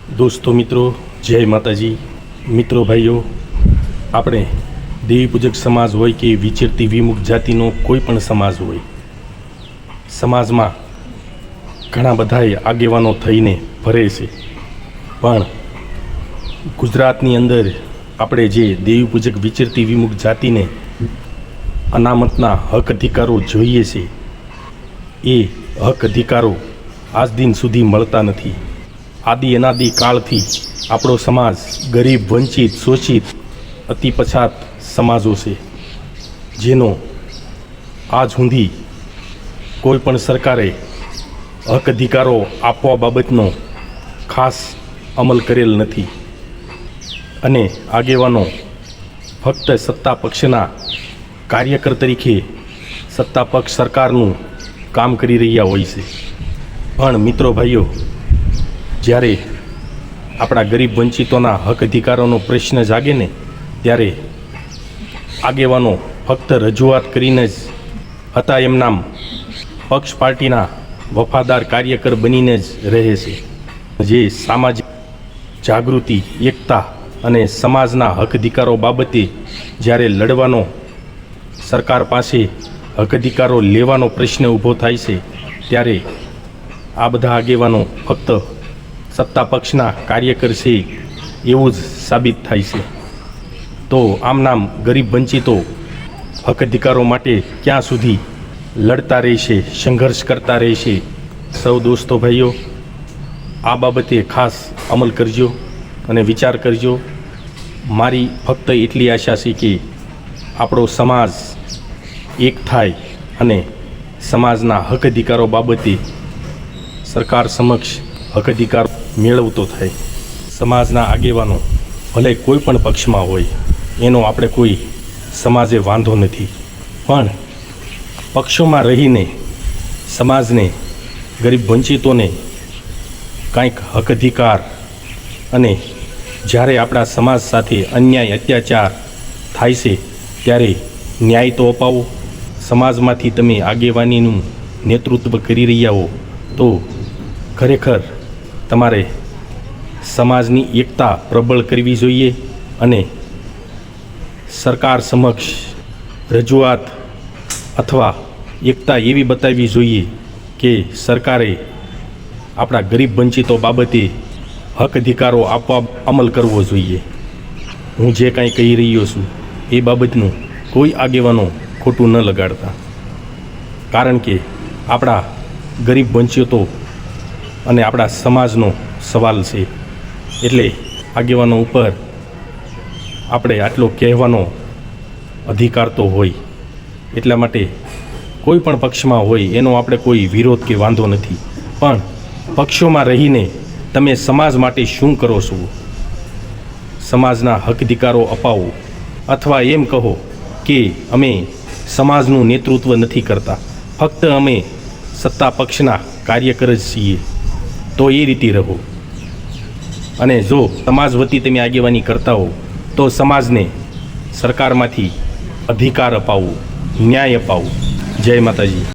दोस्तों मित्रों जय माताजी। मित्रों भाईओ, આપણે દેવી પૂજક સમાજ હોય કે વિચરતી વિમુખ જાતિનો કોઈ પણ સમાજ હોય, સમાજમાં ઘણા બધાય આગેવાનો થઈને ભરે છે, પણ ગુજરાતની અંદર આપણે જે દેવી પૂજક વિચરતી વિમુખ જાતિને અનામતના હક અધિકારો જોઈએ છે, એ હક અધિકારો આજ દિન સુધી મળતા નથી। આદિ અનાદિ કાળથી આપણો સમાજ ગરીબ, વંચિત, શોષિત, અતિ પછાત સમાજો છે, જેનો આજ સુધી કોઈ પણ સરકારે હક અધિકારો આપવા બાબતનો ખાસ અમલ કરેલ નથી અને આગેવાનો ફક્ત સત્તા પક્ષના કાર્યકર તરીકે સત્તા પક્ષ સરકારનું કામ કરી રહ્યા હોય છે। પણ મિત્રો ભાઈઓ, જ્યારે આપણા ગરીબ વંચિતોના હક અધિકારોનો પ્રશ્ન જાગે ને, ત્યારે આગેવાનો ફક્ત રજૂઆત કરીને જ હતા એમનામ પક્ષ પાર્ટીના વફાદાર કાર્યકર બનીને જ રહે છે। જે સામાજિક જાગૃતિ, એકતા અને સમાજના હક અધિકારો બાબતે જ્યારે લડવાનો, સરકાર પાસે હક અધિકારો લેવાનો પ્રશ્ન ઊભો થાય છે, ત્યારે આ બધા આગેવાનો ફક્ત સત્તા પક્ષના કાર્યકર છે એવું જ સાબિત થાય છે। તો આમ નામ ગરીબ વંચિતો હક અધિકારો માટે ક્યાં સુધી લડતા રહેશે, સંઘર્ષ કરતા રહેશે? સૌ દોસ્તો ભાઈઓ, આ બાબતે ખાસ અમલ કરજો અને વિચાર કરજો। મારી ફક્ત એટલી આશા છે કે આપણો સમાજ એક થાય અને સમાજના હક અધિકારો બાબતે સરકાર સમક્ષ હક અધિકાર મેળવતો થાય। સમાજના આગેવાનો ભલે કોઈ પણ પક્ષમાં હોય, એનો આપણે કોઈ સમાજે વાંધો નથી, પણ પક્ષોમાં રહીને સમાજને, ગરીબ વંચિતોને કાંઈક હક અધિકાર, અને જ્યારે આપણા સમાજ સાથે અન્યાય, અત્યાચાર થાય છે ત્યારે ન્યાય તો અપાવો। સમાજમાંથી તમે આગેવાનીનું નેતૃત્વ કરી રહ્યા હો તો ખરેખર તમારે સમાજની એકતા પ્રબળ કરવી જોઈએ અને સરકાર સમક્ષ રજૂઆત અથવા એકતા એવી બતાવવી જોઈએ કે સરકારે આપણા ગરીબ વંચિતો બાબતે હક અધિકારો આપવા અમલ કરવો જોઈએ। હું જે કાંઈ કહી રહ્યો છું એ બાબતનું કોઈ આગેવાનો ખોટું ન લગાડતા, કારણ કે આપણા ગરીબ વંચિતો અને આપણા સમાજનો સવાલ છે, એટલે આગેવાનો ઉપર આપણે આટલો કહેવાનો અધિકાર તો હોય। એટલા માટે કોઈ પણ પક્ષમાં હોય એનો આપણે કોઈ વિરોધ કે વાંધો નથી, પણ પક્ષોમાં રહીને તમે સમાજ માટે શું કરો છો? સમાજના હક અધિકારો અપાવો, અથવા એમ કહો કે અમે સમાજનું નેતૃત્વ નથી કરતા, ફક્ત અમે સત્તા પક્ષના કાર્યકર જ છીએ, તો એ રીતે રહો। અને જો સમાજ વતી તમે આગેવાની કરતા હો તો સમાજને સરકારમાંથી અધિકાર અપાવો, ન્યાય અપાવો। જય માતાજી।